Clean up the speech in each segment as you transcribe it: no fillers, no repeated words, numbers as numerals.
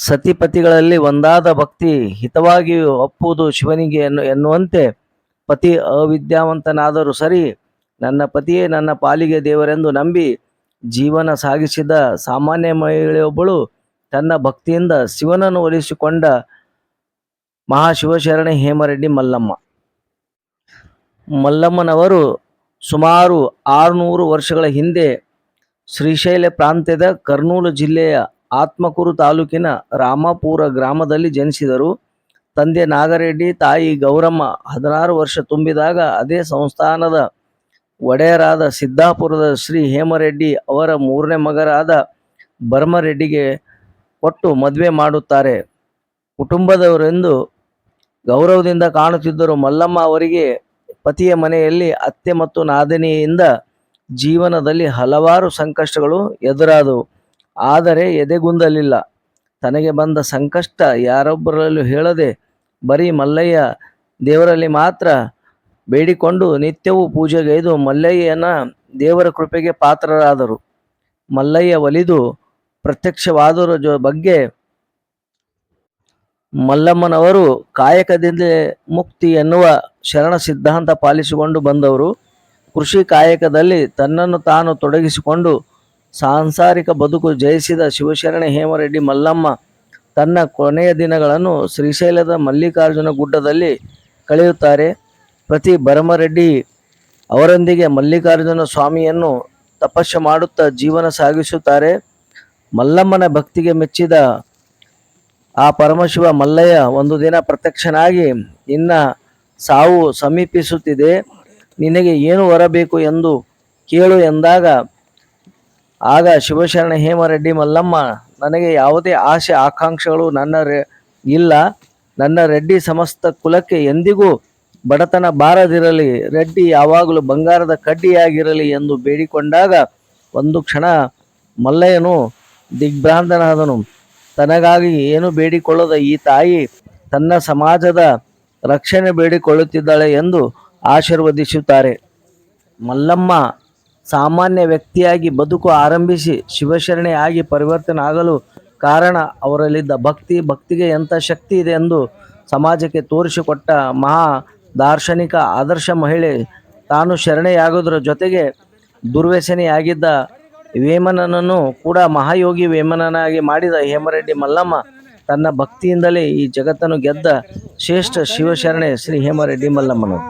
ಸತಿಪತಿಗಳಲ್ಲಿ ಒಂದಾದ ಭಕ್ತಿ ಹಿತವಾಗಿ ಒಪ್ಪುವುದು ಶಿವನಿಗೆ ಎನ್ನುವಂತೆ ಪತಿ ಅವಿದ್ಯಾವಂತನಾದರೂ ಸರಿ ನನ್ನ ಪತಿಯೇ ನನ್ನ ಪಾಲಿಗೆ ದೇವರೆಂದು ನಂಬಿ ಜೀವನ ಸಾಗಿಸಿದ ಸಾಮಾನ್ಯ ಮಹಿಳೆಯೊಬ್ಬಳು ತನ್ನ ಭಕ್ತಿಯಿಂದ ಶಿವನನ್ನು ಒಲಿಸಿಕೊಂಡ ಮಹಾಶಿವಶರಣೆ ಹೇಮರೆಡ್ಡಿ ಮಲ್ಲಮ್ಮ. ಮಲ್ಲಮ್ಮನವರು ಸುಮಾರು 600 ವರ್ಷಗಳ ಹಿಂದೆ ಶ್ರೀಶೈಲ ಪ್ರಾಂತ್ಯದ ಕರ್ನೂಲು ಜಿಲ್ಲೆಯ ಆತ್ಮಕೂರು ತಾಲೂಕಿನ ರಾಮಪುರ ಗ್ರಾಮದಲ್ಲಿ ಜನಿಸಿದರು. ತಂದೆ ನಾಗರೆಡ್ಡಿ, ತಾಯಿ ಗೌರಮ್ಮ. 16 ವರ್ಷ ತುಂಬಿದಾಗ ಅದೇ ಸಂಸ್ಥಾನದ ಒಡೆಯರಾದ ಸಿದ್ದಾಪುರದ ಶ್ರೀ ಹೇಮರೆಡ್ಡಿ ಅವರ 3ನೇ ಮಗರಾದ ಭರಮರೆಡ್ಡಿಗೆ ಕೊಟ್ಟು ಮದುವೆ ಮಾಡುತ್ತಾರೆ. ಕುಟುಂಬದವರೆಂದು ಗೌರವದಿಂದ ಕಾಣುತ್ತಿದ್ದರು. ಮಲ್ಲಮ್ಮ ಅವರಿಗೆ ಪತಿಯ ಮನೆಯಲ್ಲಿ ಅತ್ತೆ ಮತ್ತು ನಾದಿನಿಯಿಂದ ಜೀವನದಲ್ಲಿ ಹಲವಾರು ಸಂಕಷ್ಟಗಳು ಎದುರಾದವು. ಆದರೆ ಎದೆಗುಂದಲಿಲ್ಲ. ತನಗೆ ಬಂದ ಸಂಕಷ್ಟ ಯಾರೊಬ್ಬರಲ್ಲೂ ಹೇಳದೆ ಬರೀ ಮಲ್ಲಯ್ಯ ದೇವರಲ್ಲಿ ಮಾತ್ರ ಬೇಡಿಕೊಂಡು ನಿತ್ಯವೂ ಪೂಜೆಗೈದು ಮಲ್ಲಯ್ಯನ ದೇವರ ಕೃಪೆಗೆ ಪಾತ್ರರಾದರು. ಮಲ್ಲಯ್ಯ ಒಲಿದು ಪ್ರತ್ಯಕ್ಷವಾದರ ಬಗ್ಗೆ ಮಲ್ಲಮ್ಮನವರು ಕಾಯಕದಿಂದ ಮುಕ್ತಿ ಎನ್ನುವ ಶರಣ ಸಿದ್ಧಾಂತ ಪಾಲಿಸಿಕೊಂಡು ಬಂದವರು. ಕೃಷಿ ಕಾಯಕದಲ್ಲಿ ತನ್ನನ್ನು ತಾನು ತೊಡಗಿಸಿಕೊಂಡು ಸಾಂಸಾರಿಕ ಬದುಕು ಜಯಿಸಿದ ಶಿವಶರಣೆ ಹೇಮರೆಡ್ಡಿ ಮಲ್ಲಮ್ಮ ತನ್ನ ಕೊನೆಯ ದಿನಗಳನ್ನು ಶ್ರೀಶೈಲದ ಮಲ್ಲಿಕಾರ್ಜುನ ಗುಡ್ಡದಲ್ಲಿ ಕಳೆಯುತ್ತಾರೆ. ಪ್ರತಿ ಭರಮರೆಡ್ಡಿ ಅವರೊಂದಿಗೆ ಮಲ್ಲಿಕಾರ್ಜುನ ಸ್ವಾಮಿಯನ್ನು ತಪಸ್ಸು ಮಾಡುತ್ತಾ ಜೀವನ ಸಾಗಿಸುತ್ತಾರೆ. ಮಲ್ಲಮ್ಮನ ಭಕ್ತಿಗೆ ಮೆಚ್ಚಿದ ಆ ಪರಮಶಿವ ಮಲ್ಲಯ್ಯ ಒಂದು ದಿನ ಪ್ರತ್ಯಕ್ಷನಾಗಿ, ನಿನ್ನ ಸಾವು ಸಮೀಪಿಸುತ್ತಿದೆ, ನಿನಗೆ ಏನು ಹೊರಬೇಕು ಎಂದು ಕೇಳು ಎಂದಾಗ, ಆಗ ಶಿವಶರಣ ಹೇಮರೆಡ್ಡಿ ಮಲ್ಲಮ್ಮ, ನನಗೆ ಯಾವುದೇ ಆಸೆ ಆಕಾಂಕ್ಷೆಗಳು ಇಲ್ಲ. ನನ್ನ ರೆಡ್ಡಿ ಸಮಸ್ತ ಕುಲಕ್ಕೆ ಎಂದಿಗೂ ಬಡತನ ಬಾರದಿರಲಿ, ರೆಡ್ಡಿ ಯಾವಾಗಲೂ ಬಂಗಾರದ ಕಡ್ಡಿಯಾಗಿರಲಿ ಎಂದು ಬೇಡಿಕೊಂಡಾಗ ಒಂದು ಕ್ಷಣ ಮಲ್ಲಯ್ಯನು ದಿಗ್ಭ್ರಾಂತನಾದನು. ತನಗಾಗಿ ಏನು ಬೇಡಿಕೊಳ್ಳದ ಈ ತಾಯಿ ತನ್ನ ಸಮಾಜದ ರಕ್ಷಣೆ ಬೇಡಿಕೊಳ್ಳುತ್ತಿದ್ದಾಳೆ ಎಂದು ಆಶೀರ್ವದಿಸುತ್ತಾರೆ. ಮಲ್ಲಮ್ಮ ಸಾಮಾನ್ಯ ವ್ಯಕ್ತಿಯಾಗಿ ಬದುಕು ಆರಂಭಿಸಿ ಶಿವಶರಣೆ ಆಗಿ ಪರಿವರ್ತನೆ ಆಗಲು ಕಾರಣ ಅವರಲ್ಲಿದ್ದ ಭಕ್ತಿಗೆ ಎಂಥ ಶಕ್ತಿ ಇದೆ ಎಂದು ಸಮಾಜಕ್ಕೆ ತೋರಿಸಿಕೊಟ್ಟ ಮಹಾ ದಾರ್ಶನಿಕ ಆದರ್ಶ ಮಹಿಳೆ. ತಾನು ಶರಣೆಯಾಗುವುದರ ಜೊತೆಗೆ ದುರ್ವ್ಯಸನಿಯಾಗಿದ್ದ ವೇಮನನನ್ನು ಕೂಡ ಮಹಾಯೋಗಿ ವೇಮನನಾಗಿ ಮಾಡಿದ ಹೇಮರೆಡ್ಡಿ ಮಲ್ಲಮ್ಮ ತನ್ನ ಭಕ್ತಿಯಿಂದಲೇ ಈ ಜಗತ್ತನ್ನು ಗೆದ್ದ ಶ್ರೇಷ್ಠ ಶಿವಶರಣೆ ಶ್ರೀ ಹೇಮರೆಡ್ಡಿ ಮಲ್ಲಮ್ಮನವರು.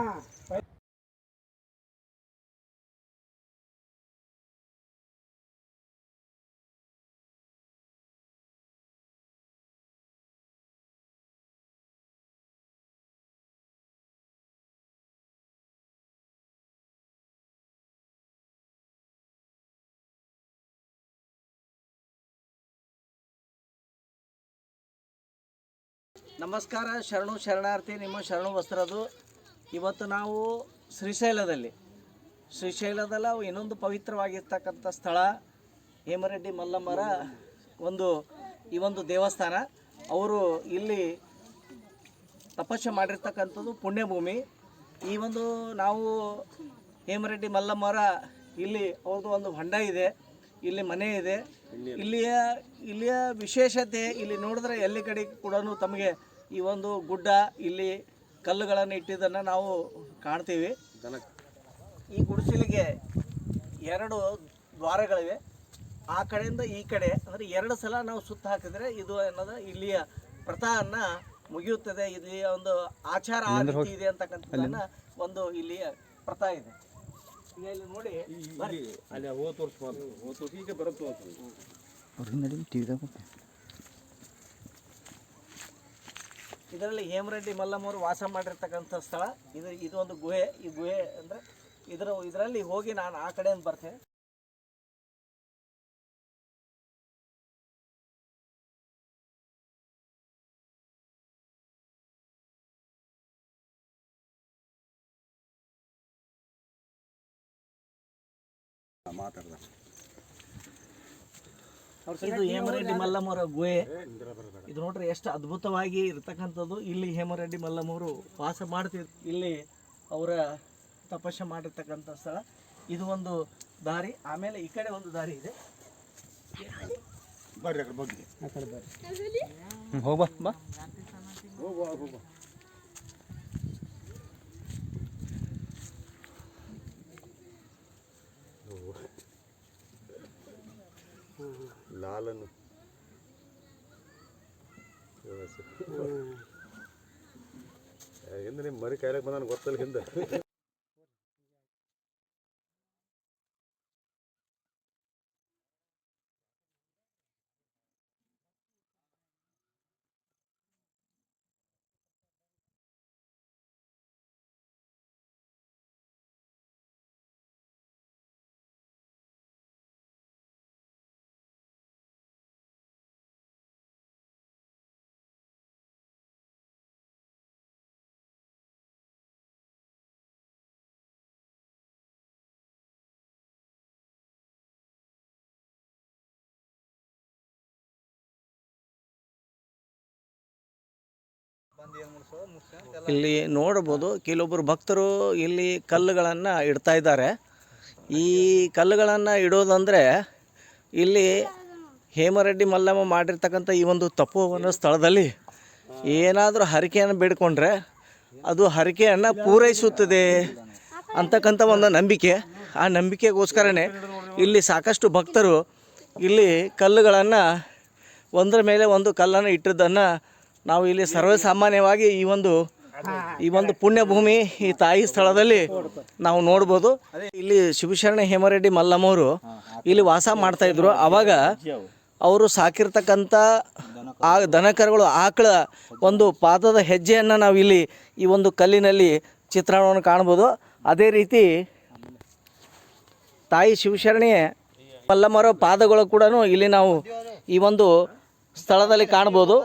ನಮಸ್ಕಾರ, ಶರಣು ಶರಣಾರ್ಥಿ. ನಿಮ್ಮ ಶರಣು ವಸ್ತ್ರದು. ಇವತ್ತು ನಾವು ಶ್ರೀಶೈಲದಲ್ಲಿ ಇನ್ನೊಂದು ಪವಿತ್ರವಾಗಿರ್ತಕ್ಕಂಥ ಸ್ಥಳ ಹೇಮರೆಡ್ಡಿ ಮಲ್ಲಮ್ಮರ ಈ ಒಂದು ದೇವಸ್ಥಾನ. ಅವರು ಇಲ್ಲಿ ತಪಸ್ಸು ಮಾಡಿರ್ತಕ್ಕಂಥದ್ದು ಪುಣ್ಯಭೂಮಿ. ಈ ಒಂದು ನಾವು ಹೇಮರೆಡ್ಡಿ ಮಲ್ಲಮ್ಮರ ಇಲ್ಲಿ ಅವ್ರದ್ದು ಒಂದು ಹೊಂಡ ಇದೆ, ಇಲ್ಲಿ ಮನೆ ಇದೆ. ಇಲ್ಲಿಯ ವಿಶೇಷತೆ ಇಲ್ಲಿ ನೋಡಿದ್ರೆ ಎಲ್ಲಿ ಕಡೆ ಕೂಡ ತಮಗೆ ಈ ಒಂದು ಗುಡ್ಡ, ಇಲ್ಲಿ ಕಲ್ಲುಗಳನ್ನು ಇಟ್ಟಿದ್ದನ್ನು ನಾವು ಕಾಣ್ತೀವಿ. ಈ ಗುಡಿಸಲಿಗೆ 2 ದ್ವಾರಗಳಿವೆ. ಆ ಕಡೆಯಿಂದ ಈ ಕಡೆ ಅಂದರೆ 2 ಸಲ ನಾವು ಸುತ್ತ ಹಾಕಿದರೆ ಇದು ಅನ್ನೋದು ಇಲ್ಲಿಯ ಪ್ರಥಾವನ್ನು ಮುಗಿಯುತ್ತದೆ. ಇಲ್ಲಿ ಒಂದು ಆಚಾರ ರೀತಿ ಇದೆ ಅಂತಕ್ಕಂಥದ್ದನ್ನು ಒಂದು ಇಲ್ಲಿಯ ಪ್ರಥಾ ಇದೆ. ಇಲ್ಲಿ ನೋಡಿ, ಇದರಲ್ಲಿ ಹೇಮರೆಡ್ಡಿ ಮಲ್ಲಮ್ಮವರು ವಾಸ ಮಾಡಿರ್ತಕ್ಕಂಥ ಸ್ಥಳ ಇದು ಒಂದು ಗುಹೆ. ಈ ಗುಹೆ ಅಂದರೆ ಇದರಲ್ಲಿ ಹೋಗಿ ನಾನು ಆ ಕಡೆಯಿಂದ ಬರ್ತೇನೆ. ಇದು ಹೇಮರೆಡ್ಡಿ ಮಲ್ಲಮ್ಮರ ಗುಹೆ. ಇದು ನೋಡ್ರಿ ಎಷ್ಟು ಅದ್ಭುತವಾಗಿ ಇರ್ತಕ್ಕಂಥದ್ದು. ಇಲ್ಲಿ ಹೇಮರೆಡ್ಡಿ ಮಲ್ಲಮ್ಮವರು ವಾಸ ಮಾಡ್ತಿದ್ರು. ಇಲ್ಲಿ ಅವರ ತಪಸ್ಸು ಮಾಡಿರ್ತಕ್ಕಂಥ ಸ್ಥಳ. ಇದು ಒಂದು ದಾರಿ. ಆಮೇಲೆ ಈ ಕಡೆ ಒಂದು ದಾರಿ ಇದೆ. ಬರ್ರಿ ಆ ಕಡೆ ಬಗ್ಗೆ ಆ ಕಡೆ ಬರ್ರಿ. ಹೋಗ್ಬಾ ಬಾ ಲಾಲನು ಹಿಂದೆ ನಿಮ್ಮ ಮರಿ ಕಾಯ್ಲಕ್ಕೆ ಬಂದಾನ ಗೊತ್ತಲ್ಲ ಹಿಂದೆ. ಇಲ್ಲಿ ನೋಡ್ಬೋದು ಕೆಲವೊಬ್ಬರು ಭಕ್ತರು ಇಲ್ಲಿ ಕಲ್ಲುಗಳನ್ನು ಇಡ್ತಾ ಇದ್ದಾರೆ. ಈ ಕಲ್ಲುಗಳನ್ನು ಇಡೋದಂದರೆ ಇಲ್ಲಿ ಹೇಮರೆಡ್ಡಿ ಮಲ್ಲಮ್ಮ ಮಾಡಿರ್ತಕ್ಕಂಥ ಈ ಒಂದು ತಪೋವನ ಸ್ಥಳದಲ್ಲಿ ಏನಾದರೂ ಹರಕೆಯನ್ನು ಬೇಡಿಕೊಂಡ್ರೆ ಅದು ಹರಕೆಯನ್ನು ಪೂರೈಸುತ್ತದೆ ಅಂತಕ್ಕಂಥ ಒಂದು ನಂಬಿಕೆ. ಆ ನಂಬಿಕೆಗೋಸ್ಕರನೇ ಇಲ್ಲಿ ಸಾಕಷ್ಟು ಭಕ್ತರು ಇಲ್ಲಿ ಕಲ್ಲುಗಳನ್ನು ಒಂದರ ಮೇಲೆ ಒಂದು ಕಲ್ಲನ್ನು ಇಟ್ಟಿದ್ದನ್ನು ನಾವು ಇಲ್ಲಿ ಸರ್ವಸಾಮಾನ್ಯವಾಗಿ ಈ ಒಂದು ಪುಣ್ಯಭೂಮಿ ಈ ತಾಯಿ ಸ್ಥಳದಲ್ಲಿ ನಾವು ನೋಡ್ಬೋದು. ಇಲ್ಲಿ ಶಿವಶರಣ ಹೇಮರೆಡ್ಡಿ ಮಲ್ಲಮ್ಮವರು ಇಲ್ಲಿ ವಾಸ ಮಾಡ್ತಾಯಿದ್ರು. ಆವಾಗ ಅವರು ಸಾಕಿರ್ತಕ್ಕಂಥ ಆ ದನಕರುಗಳು ಆಕಳ ಒಂದು ಪಾದದ ಹೆಜ್ಜೆಯನ್ನು ನಾವು ಇಲ್ಲಿ ಈ ಒಂದು ಕಲ್ಲಿನಲ್ಲಿ ಚಿತ್ರಣವನ್ನು ಕಾಣ್ಬೋದು. ಅದೇ ರೀತಿ ತಾಯಿ ಶಿವಶರಣೆ ಮಲ್ಲಮ್ಮರ ಪಾದಗಳು ಕೂಡ ಇಲ್ಲಿ ನಾವು ಈ ಒಂದು ಸ್ಥಳದಲ್ಲಿ ಕಾಣ್ಬೋದು.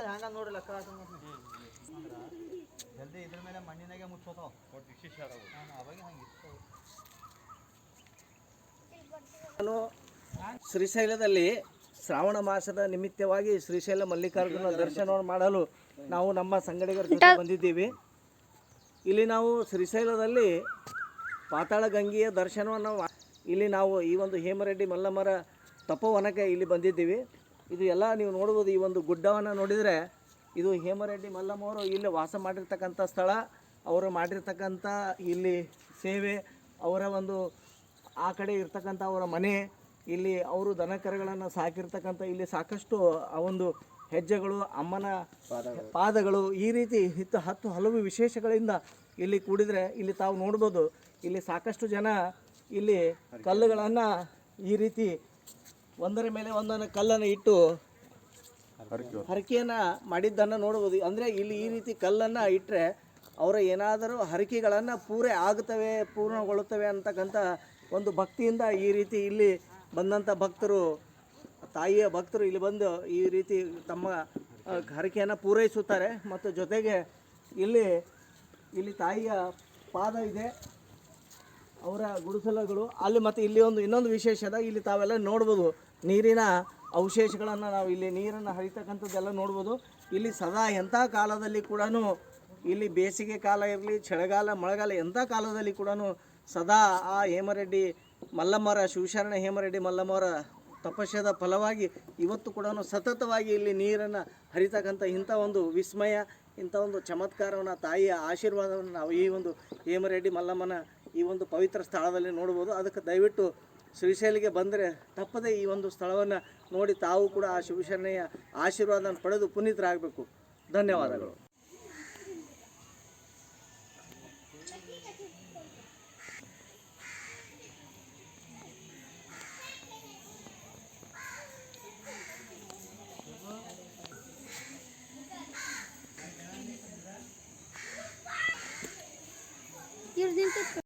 ನಾನು ಶ್ರೀಶೈಲದಲ್ಲಿ ಶ್ರಾವಣ ಮಾಸದ ನಿಮಿತ್ತವಾಗಿ ಶ್ರೀಶೈಲ ಮಲ್ಲಿಕಾರ್ಜುನ ದರ್ಶನವನ್ನು ಮಾಡಲು ನಾವು ನಮ್ಮ ಸಂಗಡಿಗರ ಜೊತೆ ಬಂದಿದ್ದೀವಿ. ಇಲ್ಲಿ ನಾವು ಶ್ರೀಶೈಲದಲ್ಲಿ ಪಾತಾಳ ಗಂಗೆಯ ದರ್ಶನವನ್ನು ಇಲ್ಲಿ ನಾವು ಈ ಒಂದು ಹೇಮರೆಡ್ಡಿ ಮಲ್ಲಮ್ಮರ ತಪೋವನಕ್ಕೆ ಇಲ್ಲಿ ಬಂದಿದ್ದೀವಿ. ಇದು ಎಲ್ಲ ನೀವು ನೋಡ್ಬೋದು. ಈ ಒಂದು ಗುಡ್ಡವನ್ನು ನೋಡಿದರೆ ಇದು ಹೇಮರೆಡ್ಡಿ ಮಲ್ಲಮ್ಮವರು ಇಲ್ಲಿ ವಾಸ ಮಾಡಿರ್ತಕ್ಕಂಥ ಸ್ಥಳ. ಅವರು ಮಾಡಿರ್ತಕ್ಕಂಥ ಇಲ್ಲಿ ಸೇವೆ, ಅವರ ಒಂದು ಆ ಕಡೆ ಇರ್ತಕ್ಕಂಥ ಅವರ ಮನೆ, ಇಲ್ಲಿ ಅವರು ದನಕರುಗಳನ್ನು ಸಾಕಿರ್ತಕ್ಕಂಥ ಇಲ್ಲಿ ಸಾಕಷ್ಟು ಆ ಒಂದು ಹೆಜ್ಜೆಗಳು, ಅಮ್ಮನ ಪಾದಗಳು, ಈ ರೀತಿ ಹತ್ತು ಹಲವು ವಿಶೇಷಗಳಿಂದ ಇಲ್ಲಿ ಕೂಡಿದರೆ ಇಲ್ಲಿ ತಾವು ನೋಡ್ಬೋದು. ಇಲ್ಲಿ ಸಾಕಷ್ಟು ಜನ ಇಲ್ಲಿ ಕಲ್ಲುಗಳನ್ನು ಈ ರೀತಿ ಒಂದರ ಮೇಲೆ ಒಂದನ್ನು ಕಲ್ಲನ್ನು ಇಟ್ಟು ಹರಕೆಯನ್ನು ಮಾಡಿದ್ದನ್ನು ನೋಡ್ಬೋದು. ಅಂದರೆ ಇಲ್ಲಿ ಈ ರೀತಿ ಕಲ್ಲನ್ನು ಇಟ್ಟರೆ ಅವರ ಏನಾದರೂ ಹರಕೆಗಳನ್ನು ಪೂರ್ಣಗೊಳ್ಳುತ್ತವೆ ಅಂತಕ್ಕಂಥ ಒಂದು ಭಕ್ತಿಯಿಂದ ಈ ರೀತಿ ಇಲ್ಲಿ ಬಂದಂಥ ಭಕ್ತರು, ತಾಯಿಯ ಭಕ್ತರು ಇಲ್ಲಿ ಬಂದು ಈ ರೀತಿ ತಮ್ಮ ಹರಕೆಯನ್ನು ಪೂರೈಸುತ್ತಾರೆ. ಮತ್ತು ಜೊತೆಗೆ ಇಲ್ಲಿ ತಾಯಿಯ ಪಾದ ಇದೆ, ಅವರ ಗುಡಿಸಲುಗಳು ಅಲ್ಲಿ. ಮತ್ತು ಇಲ್ಲಿ ಇನ್ನೊಂದು ವಿಶೇಷದ ಇಲ್ಲಿ ತಾವೆಲ್ಲ ನೋಡ್ಬೋದು, ನೀರಿನ ಅವಶೇಷಗಳನ್ನು ನಾವು ಇಲ್ಲಿ ನೀರನ್ನು ಹರಿತಕ್ಕಂಥದ್ದೆಲ್ಲ ನೋಡ್ಬೋದು. ಇಲ್ಲಿ ಸದಾ ಎಂಥ ಕಾಲದಲ್ಲಿ ಕೂಡ ಇಲ್ಲಿ ಬೇಸಿಗೆ ಕಾಲ ಇರಲಿ, ಚಳಿಗಾಲ, ಮಳೆಗಾಲ, ಎಂಥ ಕಾಲದಲ್ಲಿ ಕೂಡ ಸದಾ ಆ ಹೇಮರೆಡ್ಡಿ ಮಲ್ಲಮ್ಮರ, ಶಿವಶರಣ ಹೇಮರೆಡ್ಡಿ ಮಲ್ಲಮ್ಮರ ತಪಸ್ಯದ ಫಲವಾಗಿ ಇವತ್ತು ಕೂಡ ಸತತವಾಗಿ ಇಲ್ಲಿ ನೀರನ್ನು ಹರಿತಕ್ಕಂಥ ಇಂಥ ಒಂದು ವಿಸ್ಮಯ, ಇಂಥ ಒಂದು ಚಮತ್ಕಾರವನ್ನು, ತಾಯಿಯ ಆಶೀರ್ವಾದವನ್ನು ನಾವು ಈ ಒಂದು ಹೇಮರೆಡ್ಡಿ ಮಲ್ಲಮ್ಮನ ಈ ಒಂದು ಪವಿತ್ರ ಸ್ಥಳದಲ್ಲಿ ನೋಡ್ಬೋದು. ಅದಕ್ಕೆ ದಯವಿಟ್ಟು ಶ್ರೀಶೈಲಿಗೆ ಬಂದರೆ ತಪ್ಪದೇ ಈ ಒಂದು ಸ್ಥಳವನ್ನು ನೋಡಿ ತಾವು ಕೂಡ ಆ ಶಿವಶರಣೆಯ ಆಶೀರ್ವಾದವನ್ನು ಪಡೆದು ಪುನೀತರಾಗಬೇಕು. ಧನ್ಯವಾದಗಳು. ಇವ್ರದಿಂತ